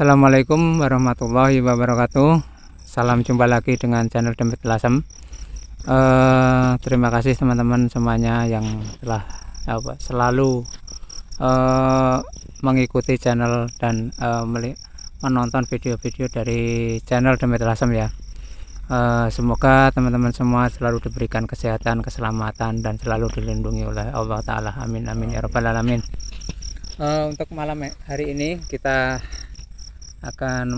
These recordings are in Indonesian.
Assalamualaikum warahmatullahi wabarakatuh. Salam jumpa lagi dengan channel Demit Lasem. Terima kasih teman-teman semuanya yang telah selalu mengikuti channel dan menonton video-video dari channel Demit Lasem ya. Semoga teman-teman semua selalu diberikan kesehatan, keselamatan, dan selalu dilindungi oleh Allah Ta'ala. Amin amin ya rabbal alamin. Untuk malam hari ini kita akan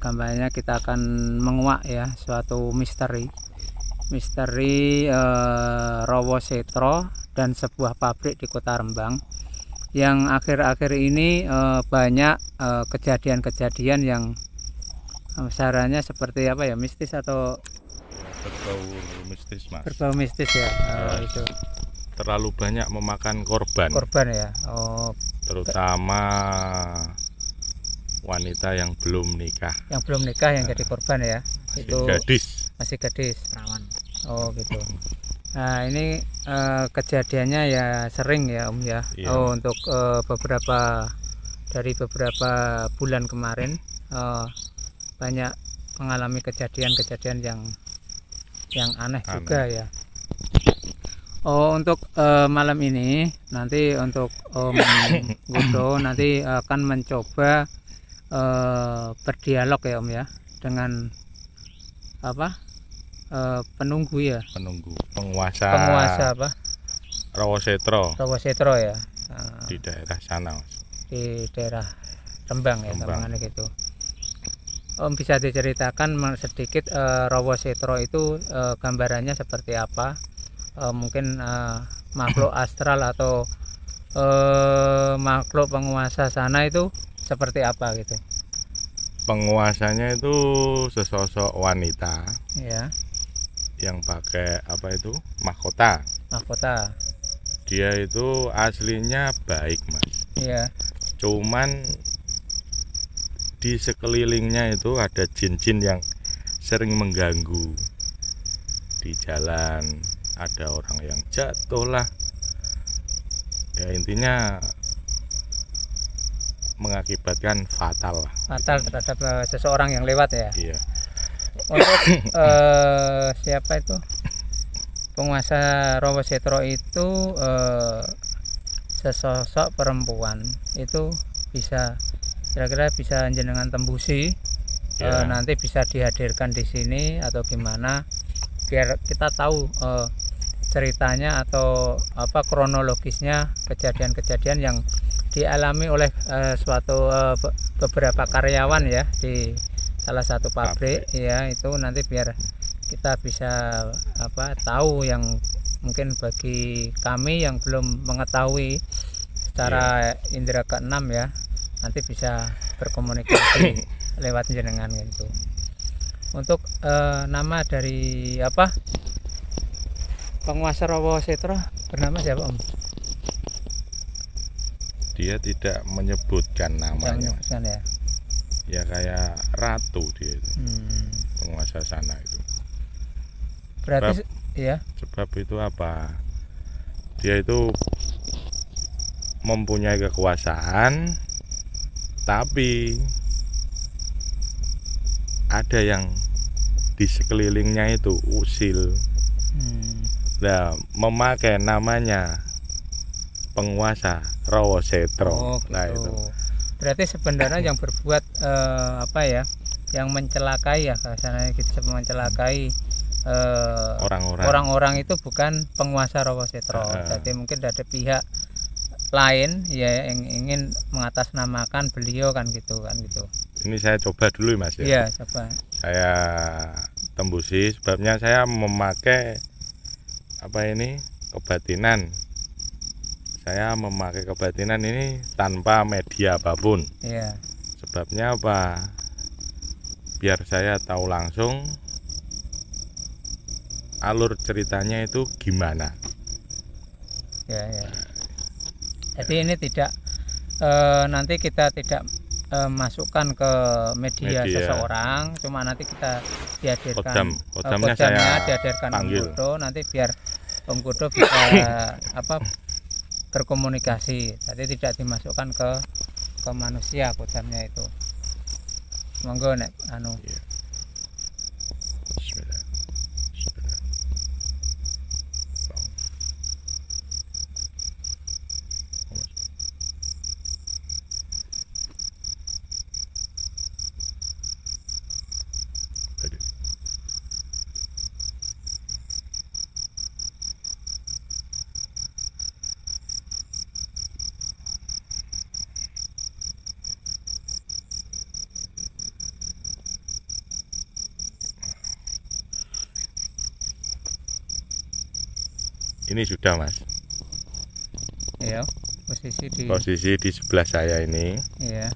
gambarnya kita akan menguak ya suatu misteri Rowo Setro dan sebuah pabrik di Kota Rembang yang akhir-akhir ini banyak kejadian-kejadian yang sarannya seperti apa ya, mistis atau berbau mistis, Mas. Berbau mistis ya, itu terlalu banyak memakan korban ya. Terutama wanita yang belum nikah yang jadi korban ya, masih gadis perawan. Gitu. Nah ini kejadiannya ya sering ya Om ya. Iya. Untuk beberapa bulan kemarin banyak mengalami kejadian-kejadian yang aneh juga ya. Untuk malam ini nanti untuk Om Gudo nanti akan mencoba berdialog ya Om ya dengan penunggu penguasa apa Rowo Setro ya, di daerah sana, Mas. di daerah Rembang ya, Rembangan gitu. Om bisa diceritakan sedikit Rowo Setro itu gambarannya seperti apa? Mungkin makhluk astral atau makhluk penguasa sana itu seperti apa gitu? Penguasanya itu sesosok wanita ya, yang pakai mahkota. Dia itu aslinya baik, Mas. Iya. Cuman di sekelilingnya itu ada jin-jin yang sering mengganggu di jalan. Ada orang yang jatuh lah, ya intinya mengakibatkan fatal terhadap seseorang yang lewat ya. Iya. Untuk siapa itu penguasa Rowo Setro itu sesosok perempuan itu bisa kira-kira bisa jenengan tembusi ya. Nanti bisa dihadirkan di sini atau gimana biar kita tahu ceritanya atau kronologisnya kejadian-kejadian yang dialami oleh beberapa karyawan ya di salah satu pabrik ya, itu nanti biar kita bisa tahu yang mungkin bagi kami yang belum mengetahui secara indera keenam ya, nanti bisa berkomunikasi lewat jenengan gitu. Untuk nama dari penguasa Rowo Setro bernama siapa Om? Dia tidak menyebutkan namanya. Ya. Ya kayak ratu dia itu. Penguasa sana itu. Berarti sebab itu apa? Dia itu mempunyai kekuasaan, tapi ada yang di sekelilingnya itu usil. Nah, memakai namanya penguasa Rowo Setro. Gitu. Nah itu. Berarti sebenarnya yang berbuat yang mencelakai ya, kasarnya gitu, mencelakai orang-orang itu bukan penguasa Rowo Setro. Jadi mungkin ada pihak lain ya yang ingin mengatasnamakan beliau kan gitu. Ini saya coba dulu Mas ya. Iya, coba. Saya tembusi, sebabnya saya memakai kebatinan. Saya memakai kebatinan ini tanpa media apapun. Iya. Sebabnya apa? Biar saya tahu langsung alur ceritanya itu gimana. Ya. Jadi ini tidak nanti kita tidak masukkan ke media seseorang, cuma nanti kita dihadirkan kodamnya saya dihadirkan panggil. Om Gudo, nanti biar Om Gudo bisa berkomunikasi. Jadi tidak dimasukkan ke manusia kodamnya itu. monggo nek anu. Iya. Bismillah. Bismillah. Aduh. Ini sudah Mas, Iya, posisi posisi di sebelah saya ini. iya.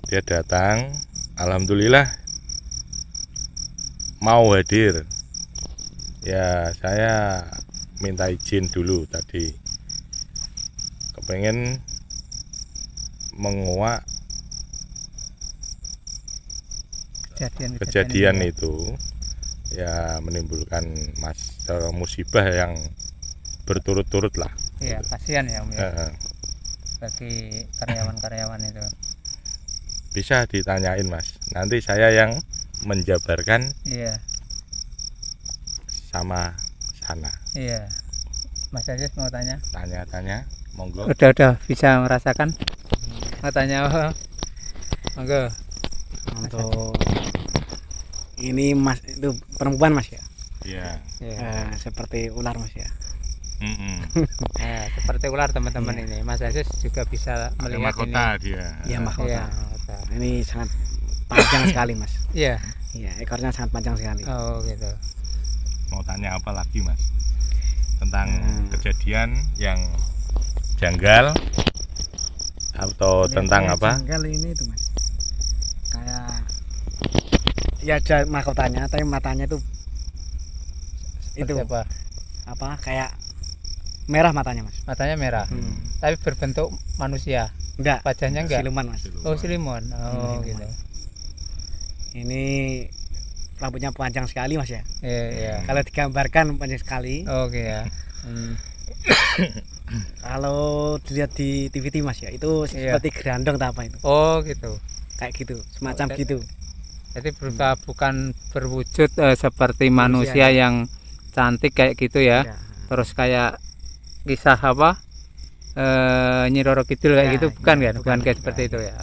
Dia datang, alhamdulillah mau hadir. Ya saya minta izin dulu tadi, kepengen menguak kejadian itu, ya menimbulkan musibah yang berturut-turut lah. Iya, gitu. kasihan ya Om ya, Heeh. bagi karyawan-karyawan itu. Bisa ditanyain Mas, nanti saya yang menjabarkan Iya, sama sana. iya. Mas Aziz mau tanya? Tanya-tanya, monggo. Udah bisa merasakan? Mau tanya apa? Monggo. Untuk ini Mas itu perempuan Mas ya. Iya. Iya. Seperti ular Mas ya. Nah, seperti ular teman-teman ini. Mas Aziz juga bisa Ada melihat mahkota ini. dia. Iya Iya, mahkota. mahkota. Ini sangat panjang sekali Mas. Iya. Iya, ekornya sangat panjang sekali. Oh gitu. Mau tanya apa lagi Mas? Tentang Hmm. kejadian yang janggal atau tentang Lihat apa? janggal ini tuh Mas. Kayak ya ada mahkotanya, tapi matanya tuh itu Seperti apa? apa kayak merah matanya Mas. Matanya merah, tapi berbentuk manusia. Enggak, Wajahnya enggak. siluman Mas. Oh silimon. Oh Siluman. gitu. Ini rambutnya panjang sekali Mas ya. Iya, iya. Kalau digambarkan panjang sekali. Oke ya. Hmm. Kalau dilihat di TV Mas ya, itu Iya. seperti gerandong atau apa itu. Oh gitu. Kayak gitu, semacam Oh, gitu. Jadi berusaha bukan berwujud seperti manusia Manusia, ya. yang cantik kayak gitu ya. Ya. Terus kayak kisah apa? Nyi Roro Kidul kayak Ya, gitu bukan ya, kan? Bukan kayak bukan. seperti itu ya.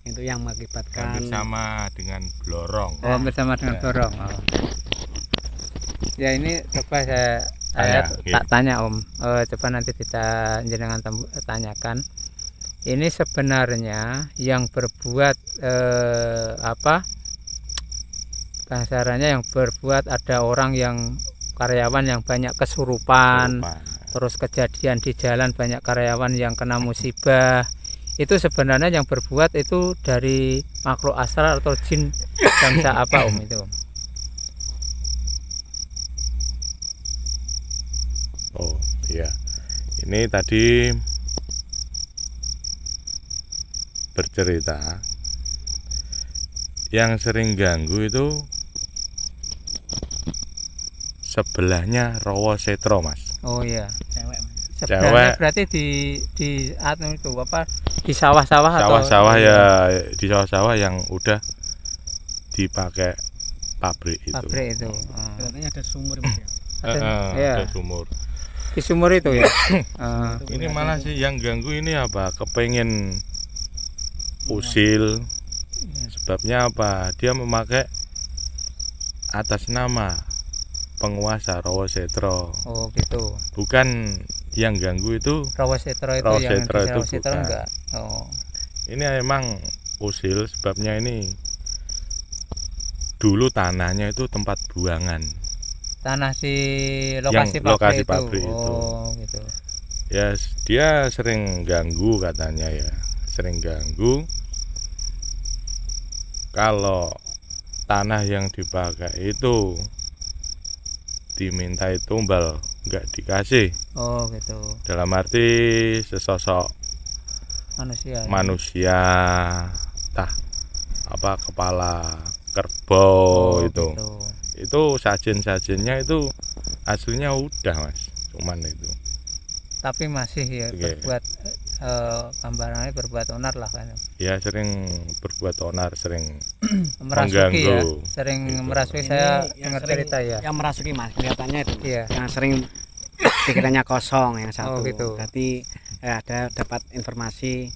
Itu yang mengakibatkan Bersama dengan blorong. Oh bersama dengan Ya. dorong. Oh. Ya ini coba saya Tanya, iya. tak tanya Om. Coba nanti kita jenengan tanyakan. Ini sebenarnya yang berbuat apa? Kasarannya yang berbuat ada orang yang karyawan yang banyak kesurupan, terus kejadian di jalan banyak karyawan yang kena musibah. Itu sebenarnya yang berbuat itu dari makhluk astral atau jin bangsa apa Om itu? Oh iya, ini tadi bercerita yang sering ganggu itu sebelahnya Rawa Setro Mas. Oh iya. cewek Mas. Sebenarnya Cewek. berarti di anu itu apa? Di sawah-sawah atau Sawah-sawah ya, di sawah-sawah yang udah dipakai pabrik itu. pabrik itu. Kelihatannya ada sumur Mas ya. Iya. Ada sumur. Di sumur itu ya. Ini malah sih yang ganggu ini apa? Kepengen usil. Sebabnya apa? Dia memakai atas nama penguasa Rawa Setro. Oh gitu. Bukan yang ganggu itu. Rawa Setro itu Rawa yang Setro di itu Rawa Setro bukan. enggak. Oh. Ini emang usil, sebabnya ini dulu tanahnya itu tempat buangan. Tanah di lokasi Yang lokasi pabrik pabrik itu. Oh gitu. Ya dia sering ganggu katanya ya, sering ganggu. Kalau tanah yang dipakai itu dimintai tumbal nggak dikasih, Oh gitu. dalam arti sesosok Manusia. manusia tah apa kepala kerbau Oh, itu gitu. itu sajen-sajennya itu aslinya udah Mas, cuman itu Tapi masih ya Oke. berbuat gambarannya berbuat onar lah kan. Ya sering berbuat onar, sering Merasuki ya, mengganggu. sering Gitu. merasuki. Ini Saya yang dengar sering- cerita ya. Yang merasuki Mas, kelihatannya itu. Iya. Yang sering pikirannya kosong yang satu. Oh, gitu. Berarti ada dapat informasi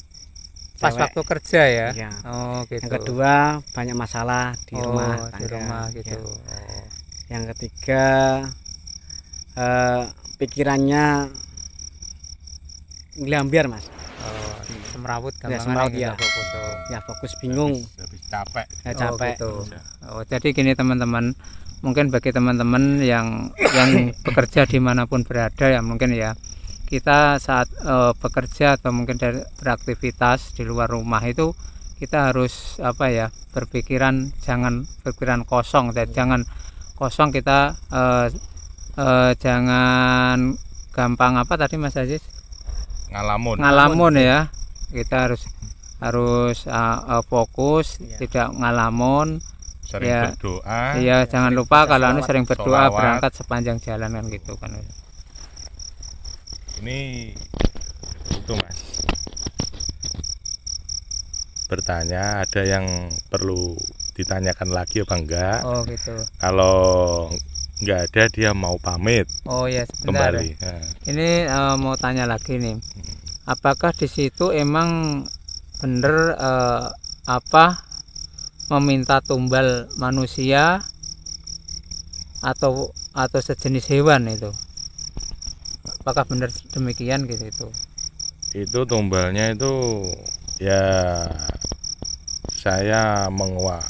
Pas cewek. waktu kerja ya. Iya. Oh gitu. Yang kedua banyak masalah di rumah di tangga. rumah Ya. gitu. Oh. Yang ketiga pikirannya ngelambiar Mas. Oh, semrawut Ya, gampangan semrawut, gitu, ya. fokus. Oh. Ya fokus bingung, Habis capek. ya Oh, capek. gitu. Oh, jadi gini teman-teman, mungkin bagi teman-teman yang bekerja dimanapun berada ya, mungkin ya kita saat bekerja atau mungkin beraktivitas di luar rumah itu kita harus apa ya, berpikiran, jangan berpikiran kosong, dan jangan kosong, kita jangan gampang apa tadi Mas Aziz, ngalamun ya. Kita harus fokus, Iya. tidak ngalamun. Sering Ya. berdoa. Iya, jangan sering lupa baca kalau sholawat. sering berdoa Sholawat. berangkat sepanjang jalan kan gitu kan. Ini itu Mas. Bertanya, ada yang perlu ditanyakan lagi apa enggak? Oh gitu. Kalau nggak ada, dia mau pamit Oh ya, sebentar. kembali. Nah, Ini mau tanya lagi nih. Apakah di situ emang bener meminta tumbal manusia atau sejenis hewan itu? Apakah benar demikian gitu itu? itu tumbalnya itu ya, saya menguak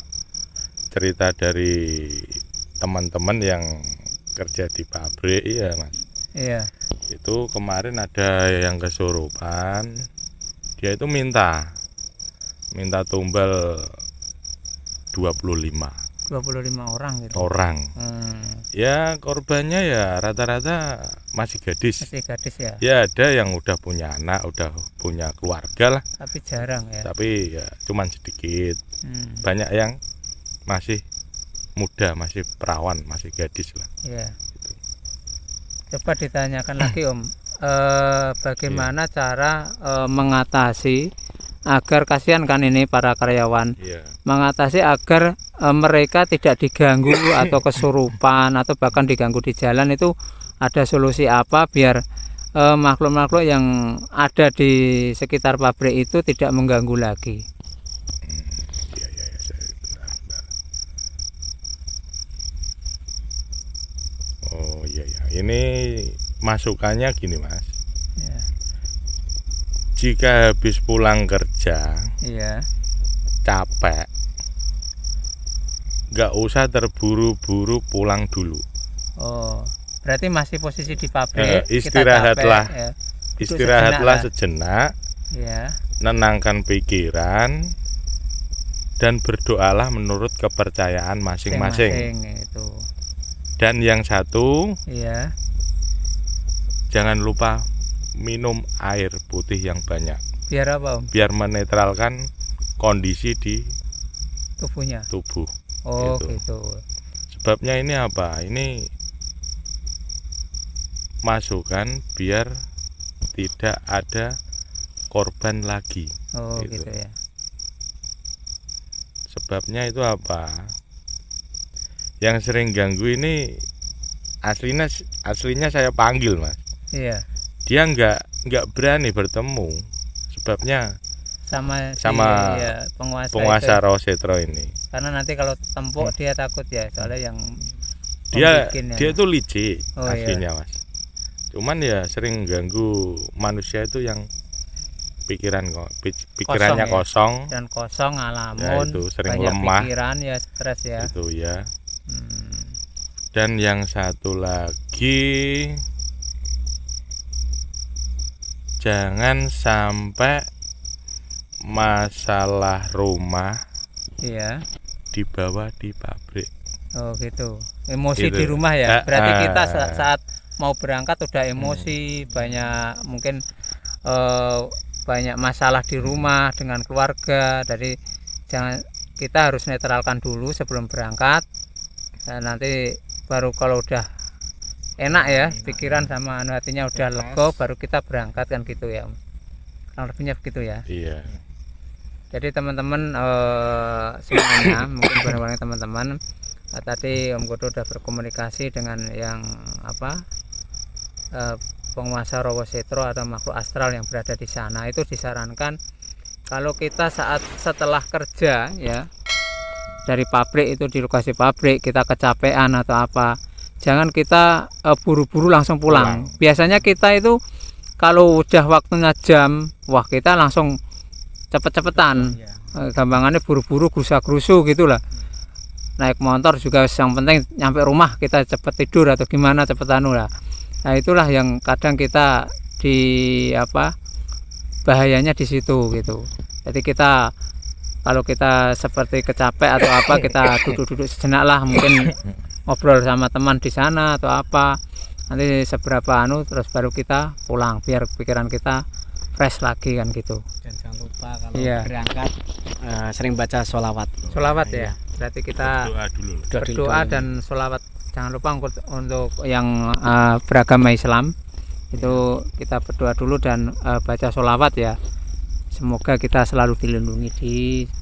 cerita dari teman-teman yang kerja di pabrik ya Mas. Iya. Itu kemarin ada yang kesurupan, dia itu minta tumbal 25 orang gitu. orang. Hmm, Ya korbannya ya rata-rata masih gadis. masih gadis ya, Ya ada yang udah punya anak, udah punya keluarga lah, tapi jarang ya. tapi ya cuman sedikit. Hmm, Banyak yang masih muda, masih perawan, masih gadis lah. iya. Coba ditanyakan lagi Om, bagaimana cara mengatasi agar, kasihan kan ini para karyawan, Iya. mengatasi agar mereka tidak diganggu atau kesurupan atau bahkan diganggu di jalan, itu ada solusi apa biar makhluk-makhluk yang ada di sekitar pabrik itu tidak mengganggu lagi? Iya, bentar. Oh iya ya, ini masukannya gini Mas. Ya. Jika habis pulang kerja Iya. capek, nggak usah terburu-buru pulang dulu. Oh, berarti masih posisi di pabrik. kita Istirahatlah. capek, ya. Istirahatlah sejenak sejenak, Ya. nenangkan pikiran, dan berdoalah menurut kepercayaan masing-masing. Itu. Dan yang satu, Iya. jangan lupa minum air putih yang banyak, Biar apa Om? biar menetralkan kondisi di Tubuhnya. tubuh. Oh Gitu. gitu. Sebabnya ini apa? Ini masukan biar tidak ada korban lagi. Oh Gitu. gitu ya. Sebabnya itu apa? Yang sering ganggu ini aslinya saya panggil Mas. Iya. Dia nggak berani bertemu. Sebabnya Sama ya, penguasa itu. Rosetro ini. Karena nanti kalau tempuk dia takut ya, soalnya yang Dia pembikinnya. dia itu licik Oh, aslinya Mas. Cuman ya sering ganggu manusia itu yang pikirannya kosong, dan kosong, ya ngalamun, itu sering banyak lemah pikiran ya, stres ya. gitu ya. Hmm. Dan yang satu lagi, jangan sampai masalah rumah Iya. dibawa di pabrik. Oh gitu. Emosi Gitu. di rumah ya. Berarti kita Ah. saat mau berangkat udah emosi, banyak mungkin banyak masalah di rumah dengan keluarga. Jadi kita harus netralkan dulu sebelum berangkat. Dan nanti baru kalau udah enak ya, pikiran sama hatinya udah lego, baru kita berangkat kan gitu ya. kurang lebihnya begitu ya. Iya. Jadi teman-teman semuanya mungkin bareng-bareng teman-teman tadi Om Godo udah berkomunikasi dengan yang penguasa Rawa Setro atau makhluk astral yang berada di sana. Itu disarankan kalau kita setelah kerja ya dari pabrik, itu di lokasi pabrik kita kecapean atau apa, jangan kita buru-buru langsung pulang. Biasanya kita itu kalau udah waktunya jam, wah kita langsung cepet-cepetan, gampangannya buru-buru, gerusa-gerusu gitulah. Naik motor juga yang penting nyampe rumah kita cepet tidur atau gimana, cepet lah. Nah itulah yang kadang kita bahayanya di situ gitu. Jadi kita kalau kita seperti kecapek atau apa, kita duduk-duduk sejenak lah, mungkin ngobrol sama teman di sana atau apa, nanti seberapa terus baru kita pulang biar pikiran kita fresh lagi kan gitu. Dan jangan lupa kalau berangkat sering baca sholawat Ya, berarti kita berdoa dan sholawat. Jangan lupa untuk yang beragama Islam itu kita berdoa dulu dan baca sholawat ya. Semoga kita selalu dilindungi di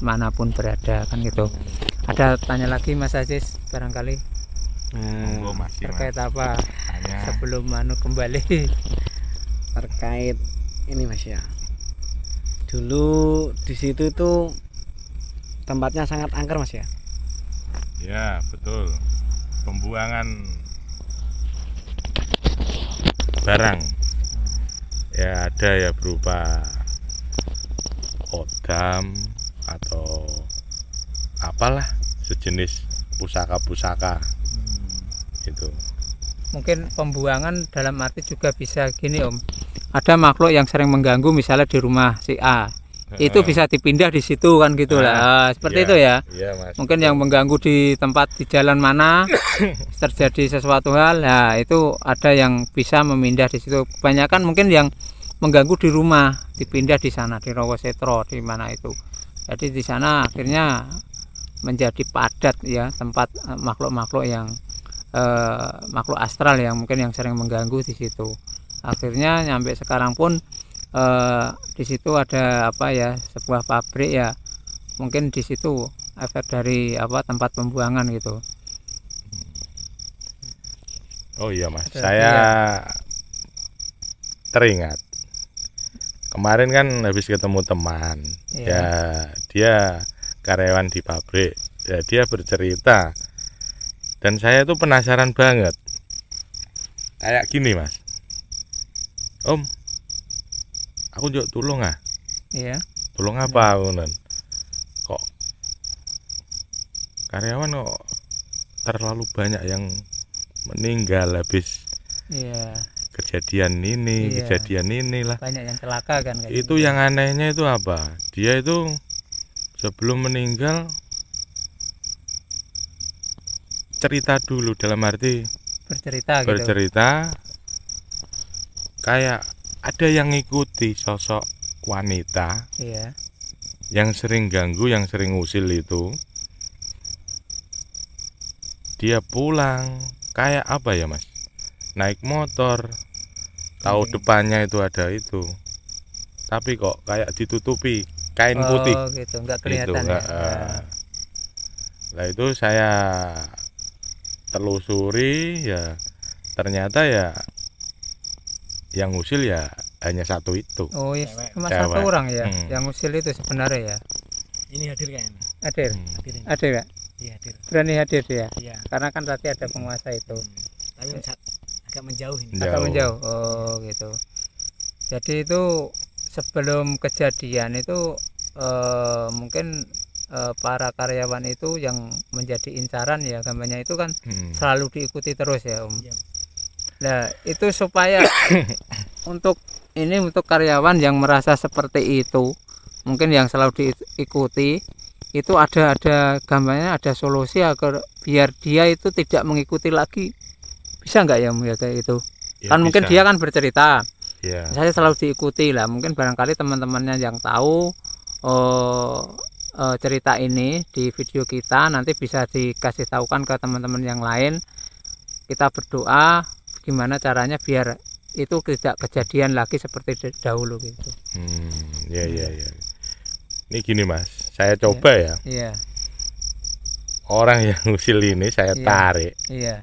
manapun berada kan gitu. Ada tanya lagi Mas Aziz barangkali terkait apa sebelum kembali terkait ini Mas ya. Dulu di situ itu tempatnya sangat angker Mas ya. Ya betul. Pembuangan barang ya ada ya berupa kodam atau apalah sejenis pusaka-pusaka itu. Mungkin pembuangan dalam arti juga bisa gini Om, ada makhluk yang sering mengganggu misalnya di rumah si A, itu bisa dipindah di situ kan gitulah. Seperti itu ya. Mas, mungkin yang mengganggu di tempat di jalan mana terjadi sesuatu hal, nah itu ada yang bisa memindah di situ. Kebanyakan mungkin yang mengganggu di rumah dipindah di sana, di Rawa Setro di mana itu. Jadi di sana akhirnya menjadi padat ya tempat makhluk-makhluk yang makhluk astral yang mungkin yang sering mengganggu di situ. Akhirnya nyampe sekarang pun di situ ada sebuah pabrik ya, mungkin di situ efek dari tempat pembuangan gitu. Oh iya Mas, saya teringat kemarin kan habis ketemu teman ya, dia karyawan di pabrik ya, dia bercerita dan saya tuh penasaran banget kayak gini Mas. Om, aku juga tolong Iya. Tolong apa Unen? Kok karyawan kok terlalu banyak yang meninggal habis kejadian ini, kejadian inilah. Banyak yang celaka kan kayak itu gitu. Yang anehnya itu apa? Dia itu sebelum meninggal cerita dulu, dalam arti bercerita kayak ada yang ngikuti sosok wanita yang sering ganggu, yang sering usil itu. Dia pulang kayak apa ya Mas, naik motor, tahu depannya itu ada itu, tapi kok kayak ditutupi kain putih gitu, nggak kelihatan gitu, Nah itu saya telusuri ya, ternyata ya yang usil ya hanya satu itu. Oh iya, cuma satu orang ya yang usil itu sebenarnya ya. Ini hadir kan? Hadir nggak? Iya hadir. Berani hadir dia? Iya. Karena kan tadi ada penguasa itu. Tapi agak menjauh ini. Agak menjauh. Oh gitu. Jadi itu sebelum kejadian itu mungkin para karyawan itu yang menjadi incaran ya, gambarnya itu kan selalu diikuti terus ya Om. Iya. Nah itu supaya untuk karyawan yang merasa seperti itu, mungkin yang selalu diikuti itu ada gambarnya, ada solusi agar biar dia itu tidak mengikuti lagi. Bisa nggak ya kayak itu? Ya, kan bisa. Mungkin dia kan bercerita, saya selalu diikuti lah, mungkin barangkali teman-temannya yang tahu cerita ini di video kita, nanti bisa dikasih tahukan ke teman-teman yang lain. Kita berdoa gimana caranya biar itu tidak kejadian lagi seperti dahulu gitu. Ya. Ini gini Mas, saya coba ya. Iya. Orang yang usil ini saya Iya. tarik, Iya.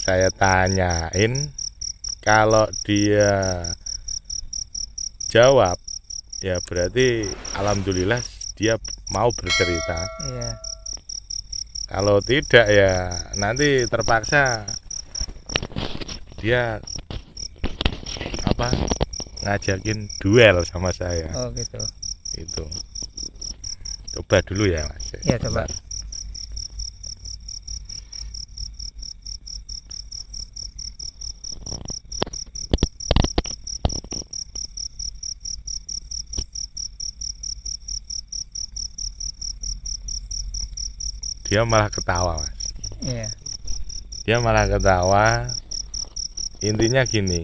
saya tanyain, kalau dia jawab ya berarti alhamdulillah dia mau bercerita. Iya. Kalau tidak ya nanti terpaksa dia ngajakin duel sama saya. Oh gitu. Itu coba dulu ya Mas. Iya coba. Dia malah ketawa Mas. Iya. Dia malah ketawa. Intinya gini,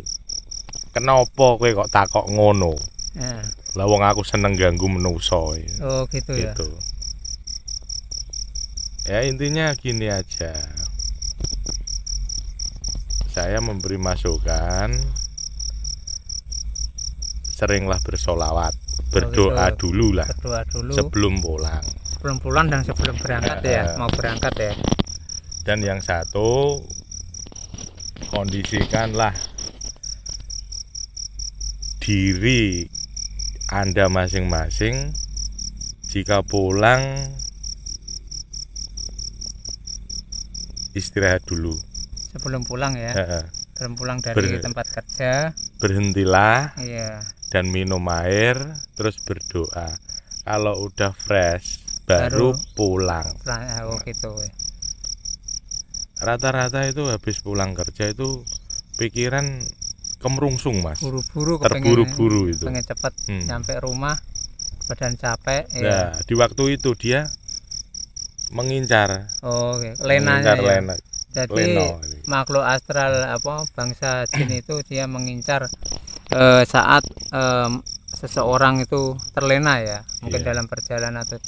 kenapa kowe kok takok ngono? Nah. Lah wong aku seneng ganggu menungso. Oh gitu ya. Gitu. Ya intinya gini aja. Saya memberi masukan, seringlah bersolawat, berdoa gitu. dulu lah Berdoa dulu sebelum pulang. sebelum pulang dan sebelum berangkat ya, mau berangkat ya. Dan yang satu, kondisikanlah diri Anda masing-masing jika pulang istirahat dulu. Sebelum pulang ya. Sebelum pulang dari tempat kerja. Berhentilah. Iya. Dan minum air, terus berdoa. Kalau udah fresh, baru pulang. Oh gitu. Rata-rata itu habis pulang kerja itu pikiran kemerungsung Mas. Buru-buru, terburu-buru itu. Pengen cepat nyampe rumah, badan capek. Nah, di waktu itu dia mengincar. Oh, lenanya ya. Lena. Jadi makhluk astral bangsa jin itu dia mengincar saat seseorang itu terlena ya, mungkin dalam perjalanan atau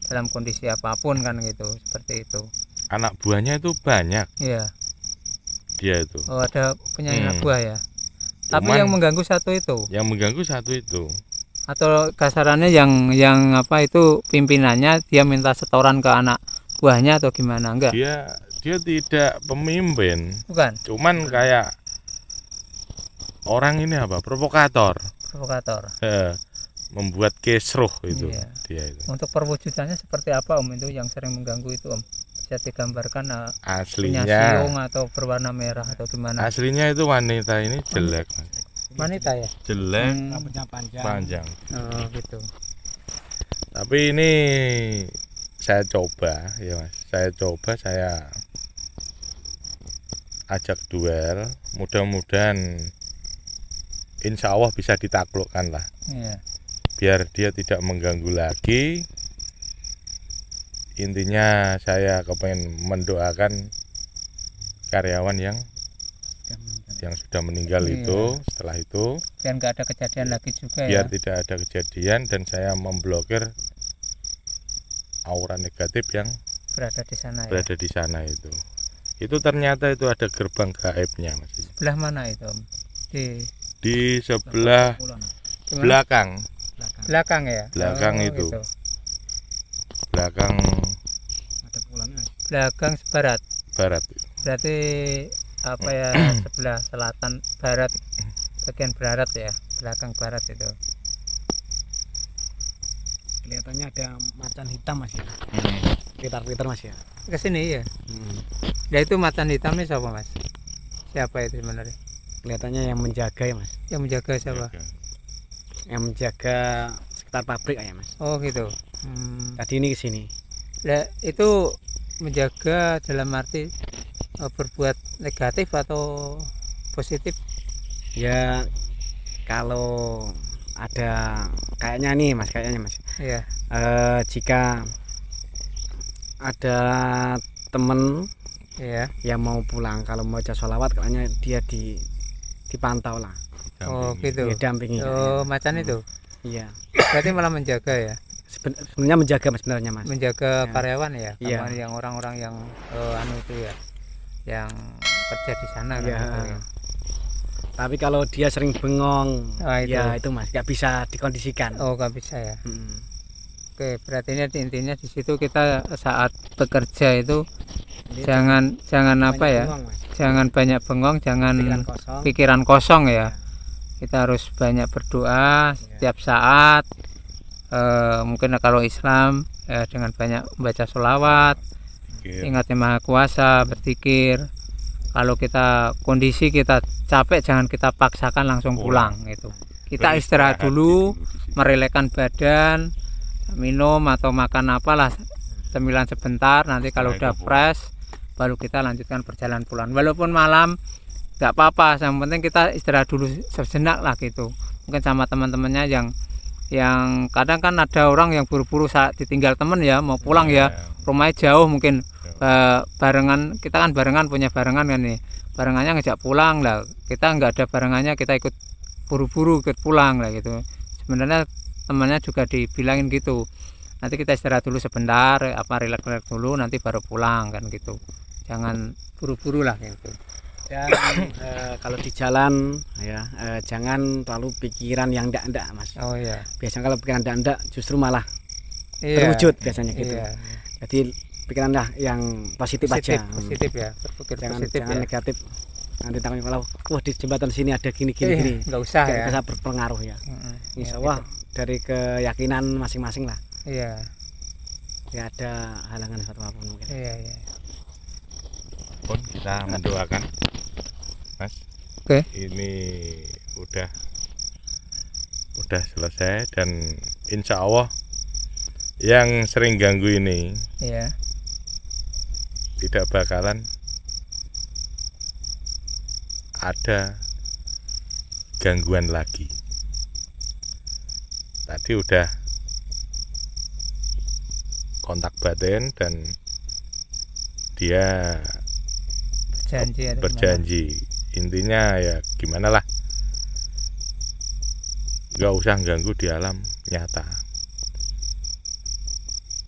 dalam kondisi apapun kan gitu, seperti itu. Anak buahnya itu banyak. Iya. Dia itu. Oh, ada punya anak buah ya. Tapi yang mengganggu satu itu. Yang mengganggu satu itu. Atau kasarannya yang itu pimpinannya dia minta setoran ke anak buahnya atau gimana enggak? Dia tidak pemimpin. Bukan. Cuman kayak orang ini provokator. Membuat kisruh itu. Iya. Dia itu. Untuk perwujudannya seperti apa Om itu yang sering mengganggu itu Om? Bisa digambarkan aslinya siung atau berwarna merah atau gimana? Aslinya itu wanita ini jelek. Wanita ya? Jelek, rambutnya panjang. Oh gitu. Tapi ini saya coba ya Mas. Saya ajak duel, mudah-mudahan insya Allah bisa ditaklukkan lah. Iya. Biar dia tidak mengganggu lagi. Intinya saya kepengen mendoakan karyawan yang sudah meninggal itu. Setelah itu biar nggak ada kejadian lagi juga biar tidak ada kejadian, dan saya memblokir aura negatif yang berada di sana di sana itu ternyata itu ada gerbang gaibnya Mas. Sebelah mana itu Om? Di sebelah belakang ya, belakang itu gitu. belakang barat berarti sebelah selatan barat, bagian barat ya, belakang barat itu kelihatannya ada macan hitam Mas ya. Litar-litar Mas ya. Ke sini ya. Ya itu macan hitam ini siapa Mas? Siapa itu sebenarnya? Kelihatannya yang menjaga ya Mas. Yang menjaga siapa? Yang menjaga sekitar pabrik ya Mas. Oh gitu. Tadi ini ke sini. Nah, itu menjaga dalam arti berbuat negatif atau positif? Ya kalau ada kayaknya Mas. Iya. Jika ada temen yang mau pulang, kalau mau baca sholawat kayaknya dia dipantau lah. Oh gitu. Didampingi. Oh macan itu. Iya. Berarti malah menjaga ya. Sebenarnya menjaga Mas, sebenarnya Mas. Menjaga karyawan ya. Iya. Yang orang-orang yang itu ya, yang kerja di sana iya. kan. Gitu, ya. Tapi kalau dia sering bengong, itu. ya itu Mas nggak bisa dikondisikan. Oh, nggak bisa ya. Mm. Oke, berarti ini intinya di situ kita saat bekerja itu Jadi jangan apa banyak ya? bengong, Mas. Jangan banyak bengong, jangan Pikiran kosong. pikiran kosong ya. Kita harus banyak berdoa setiap saat. Mungkin kalau Islam dengan banyak membaca sholawat, ingat Yang Maha Kuasa, berzikir. Kalau kita kondisi kita capek, jangan kita paksakan langsung pulang gitu. Kita istirahat dulu, merelakan badan, minum atau makan apalah, cemilan sebentar. Nanti kalau udah fresh, baru kita lanjutkan perjalanan pulang. Walaupun malam, nggak apa-apa. Yang penting kita istirahat dulu sejenak lah gitu. Mungkin sama teman-temannya yang kadang kan ada orang yang buru-buru saat ditinggal teman ya mau pulang ya, rumahnya jauh mungkin. Barengan, kita kan barengan, punya barengan kan nih, barengannya ngejak pulang lah, kita nggak ada barengannya, kita ikut buru-buru ikut pulang lah gitu. Sebenarnya temannya juga dibilangin gitu, nanti kita istirahat dulu sebentar, relax dulu, nanti baru pulang kan gitu, jangan buru-buru lah gitu. Dan kalau di jalan ya jangan terlalu pikiran yang ndak Mas. Oh iya. Biasanya kalau pikiran ndak justru malah Iya. terwujud biasanya gitu. Iya. Jadi pikiranlah yang positif aja. Positif ya, berpikir Jangan positif jangan ya. negatif. Nanti takutnya kalau wah di jembatan sini ada gini. Nggak usah ya. Bisa berpengaruh ya. Insya Allah dari keyakinan masing-masing lah. Iya. Ya ada halangan suatu apapun mungkin. Iya. Pun kita mendoakan Mas. Oke. Ini udah selesai dan insya Allah yang sering ganggu ini Iya. tidak bakalan ada gangguan lagi. Tadi udah kontak batin dan dia berjanji. Intinya ya gimana lah, nggak usah ganggu di alam nyata.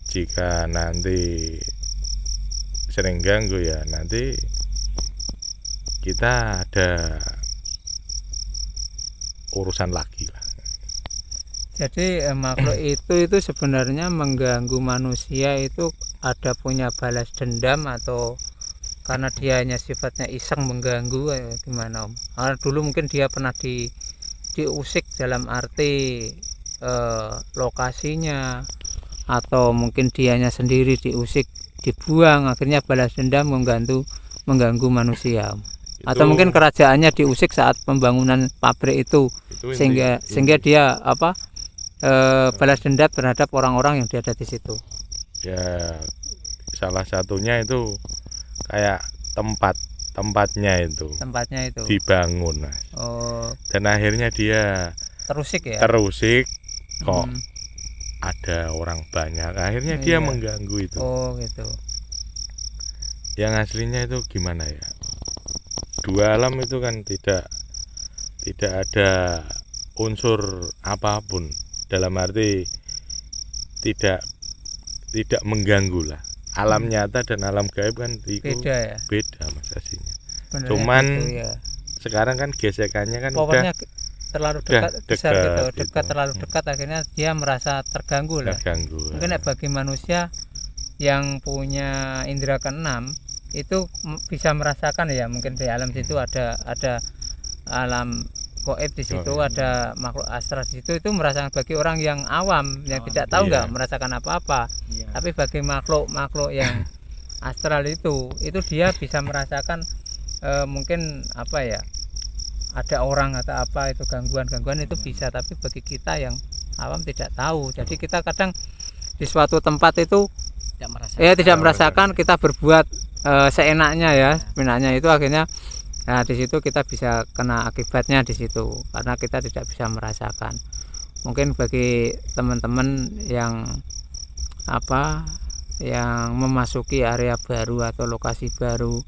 Jika nanti sering ganggu ya nanti kita ada urusan lagi lah. Jadi makhluk itu sebenarnya mengganggu manusia itu ada punya balas dendam atau karena dia hanya sifatnya iseng mengganggu gimana Om? Karena dulu mungkin dia pernah diusik dalam arti lokasinya, atau mungkin dianya sendiri diusik, dibuang, akhirnya balas dendam mengganggu manusia. Atau mungkin kerajaannya diusik saat pembangunan pabrik itu sehingga dia balas dendam terhadap orang-orang yang ada di situ. Ya salah satunya itu kayak tempatnya itu dibangun. Oh. Dan akhirnya dia terusik kok ada orang banyak, akhirnya dia mengganggu itu. Oh gitu. Yang aslinya itu gimana ya, dua alam itu kan tidak ada unsur apapun, dalam arti tidak mengganggu lah. Alam nyata dan alam gaib kan itu beda Mas aslinya. Bener, cuman gitu, ya. Sekarang kan gesekannya kan pokoknya terlalu dekat terlalu dekat, akhirnya dia merasa terganggu lah. Mungkin bagi manusia yang punya indera keenam itu bisa merasakan ya, mungkin di alam situ ada alam gaib di situ, ada makhluk astral di situ, itu merasakan. Bagi orang yang awam yang tidak tahu nggak merasakan apa-apa, tapi bagi makhluk yang astral itu dia bisa merasakan mungkin apa ya, ada orang atau apa itu gangguan itu bisa, tapi bagi kita yang awam tidak tahu. Jadi kita kadang di suatu tempat itu tidak merasakan, kita berbuat seenaknya ya, enaknya itu akhirnya di situ kita bisa kena akibatnya di situ karena kita tidak bisa merasakan. Mungkin bagi teman-teman yang memasuki area baru atau lokasi baru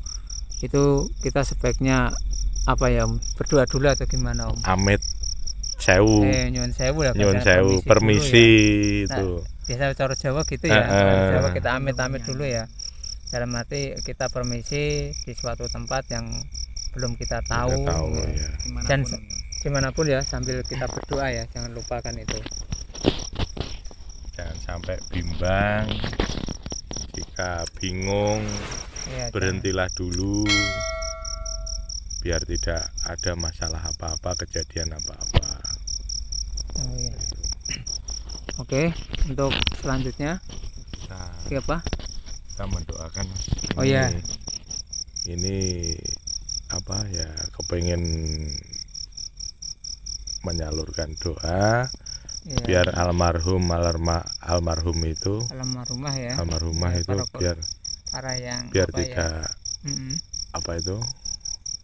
itu kita sebaiknya berdoa dulu atau gimana Om? Amit sewu. Nyuwun sewu lah. Nyuwun sewu, permisi ya. Itu. Biasa cara Jawa gitu ya. Jawa kita amit-amit dulu ya. Dalam arti kita permisi di suatu tempat yang belum kita Kita tahu, tahu ya. ya. Dan Dimanapun. dimanapun ya sambil kita berdoa ya, jangan lupakan itu. Jangan sampai bimbang. Jika bingung, Ya, berhentilah dulu biar tidak ada masalah apa-apa, kejadian apa-apa. Oh, iya. Oke, untuk selanjutnya Nah, apa? kita mendoakan Mas. Oh, iya. Ini apa ya, kepengen menyalurkan doa Ya, biar almarhum itu almarhumah ya. almarhumah Ya, itu para yang biar apa ya, tidak apa itu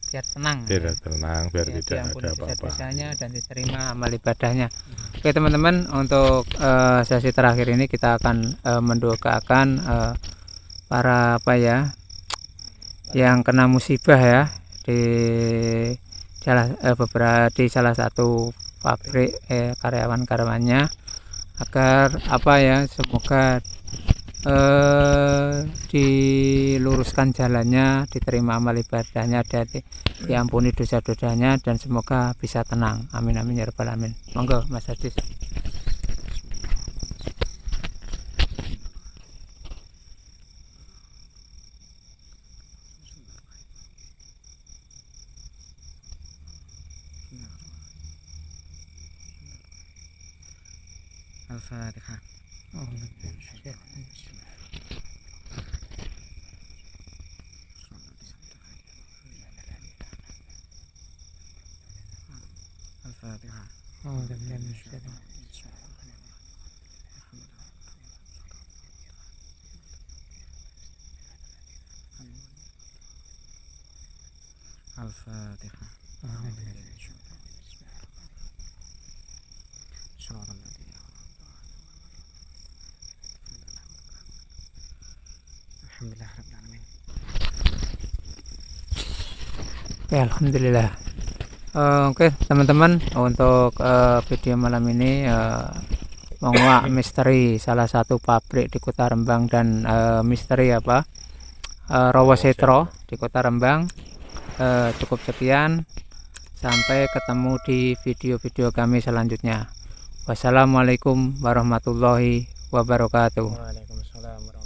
biar tenang. biar tenang, biar Ya, tidak diampuni ada apa-apa. dosa-dosanya dan diterima amal ibadahnya. Oke teman-teman, untuk sesi terakhir ini kita akan mendoakan para apa ya yang kena musibah ya di salah satu pabrik, karyawan-karyawannya, agar apa ya, semoga diluruskan jalannya, diterima amal ibadahnya, dan diampuni dosa-dosanya, dan semoga bisa tenang. Amin amin ya rabbal alamin. Monggo Mas Hadis. Al-Fatihah. Al-Fatihah. Al-Fatihah. Alhamdulillah rabbil alamin. Oke, alhamdulillah. Oke teman-teman, untuk video malam ini menguak misteri salah satu pabrik di Kota Rembang dan misteri apa Rawa Setro di Kota Rembang. Cukup sekian, sampai ketemu di video-video kami selanjutnya. Wassalamualaikum warahmatullahi wabarakatuh. Waalaikumsalam warahmatullahi wabarakatuh.